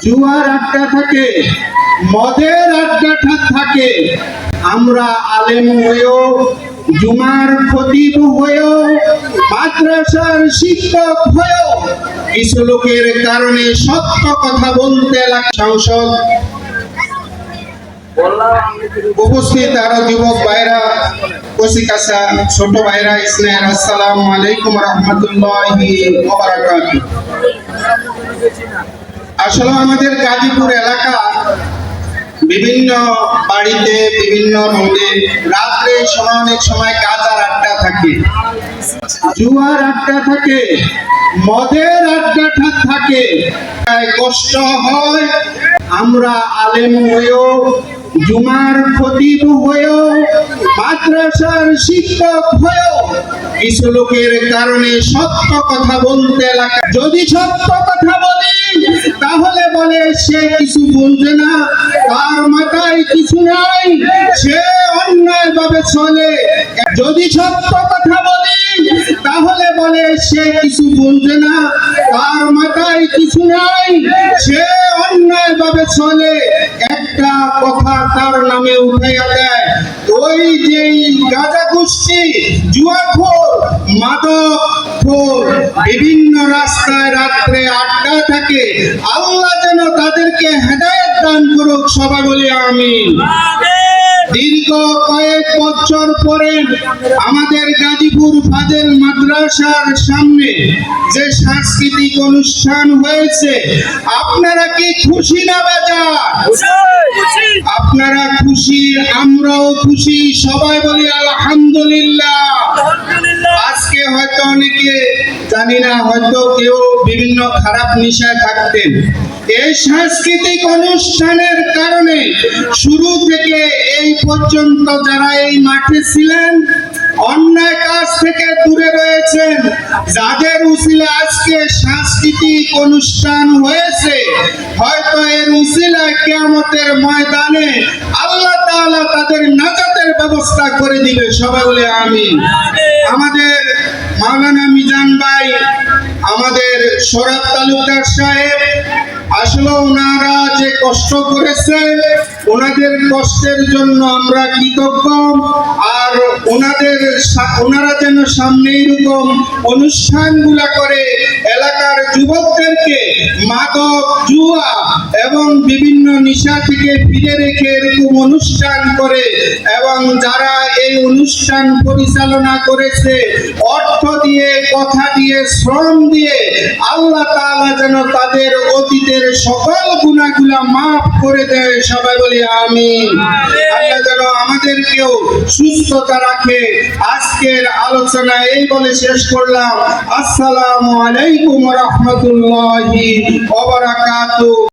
জুয়ার আড্ডা থাকে, মদের আড্ডা থাকে। আমরা আলেম হয়েও, জুমার খতিব হয়েও, মাদ্রাসার শিক্ষক হয়েও কিছু লোকের কারণে সত্য কথা বলতে সংসদ উপস্থিত আরো যুবক ভাইরা, কচিকাঁচা ছোট ভাইরা, ইসলাম, আসসালামু আলাইকুম রহমতুল্লাহি ওয়া বারাকাতুহু। আসলে আমাদের গাজীপুর এলাকা বিভিন্ন বাড়িতে, বিভিন্ন রোডে রাত্রে অনেক সময় গাঁজার আড্ডা থাকে, জুয়ার আড্ডা থাকে, মদের আড্ডা থাকে। কষ্ট হয়, আমরা আলেম হয়েও, জুমার খতিব হয়েও, মাদ্রাসার শিক্ষক হয়েও কিছু লোকের কারণে সত্য কথা বলতে লাগে। যদি সত্য কথা বলি তাহলে বলে সে কিছু বলছে না, তার মাথায় কিছু নাই, সে অন্যায় ভাবে চলে। যদি সত্য কথা বলি তাহলে বলে সে কিছু বলছে না, তার মাথায় কিছু নাই, সে অন্যায় ভাবে চলে। একটা কথা তার নামে উঠাইয়া দেয়। ওই যে গাঁজা গোষ্ঠী, জুয়াখোর, মাদকখোর বিভিন্ন রাস্তায় রাত্রে আড্ডা থাকে। আল্লাহ যেন তাদেরকে হেদায়েত দান করুক, সবাই বলি আমিন। দীর্ঘ কয়েক বছর পরে আমাদের গাজীপুর ফাজেল মাদ্রাসার সামনে যে সাংস্কৃতিক অনুষ্ঠান হয়েছে, আপনারা কি খুশি না বেজার? আপনারা খুশি, আমরাও খুশি, সবাই বলি আলহামদুলিল্লাহ। আজকে হয়তো অনেকে, জানি না, হয়তো কেউ বিভিন্ন খারাপ নেশায় থাকতেন। এই সাংস্কৃতিক অনুষ্ঠানের কারণে শুরু থেকে এই পর্যন্ত যারা এই মাঠে ছিলেন, অন্যায় কাজ থেকে দূরে রয়েছেন, যাদের উসিলা আজকে সাংস্কৃতিক অনুষ্ঠান হয়েছে, হয়তো এর উসিলায় কিয়ামতের ময়দানে আল্লাহ তাআলা তাদের নাজাতের ব্যবস্থা করে দিবে, সবাই বলে আমিন। আমাদের মাওলানা মিজান ভাই, আমাদের সোহরাব তালুকদার সাহেব, আসলে ওনারা যে কষ্ট করেছেন, ওনাদের কষ্টের জন্য আমরা কৃতজ্ঞ। আর ওনারা যেন সামনে এরকম অনুষ্ঠানগুলা করে এলাকার যুবকদেরকে মাদক, জুয়া এবং বিভিন্ন নেশা থেকে ফিরে রেখে এরকম অনুষ্ঠান করে, এবং যারা এই অনুষ্ঠান পরিচালনা করেছে অর্থ দিয়ে, কথা দিয়ে, শ্রম দিয়ে, আল্লাহ তাআলা যেন তাদের অতীতের সকল গুনাহগুলা মাফ করে দেয়, সবাই বলি আমিন। আল্লাহ যেন আমাদেরকেও সুস্থতা রাখে। আজকের আলোচনা এই বলে শেষ করলাম। আসসালামু আলাইকুম রহমতুল্লাহি ওয়া বারাকাতুহু।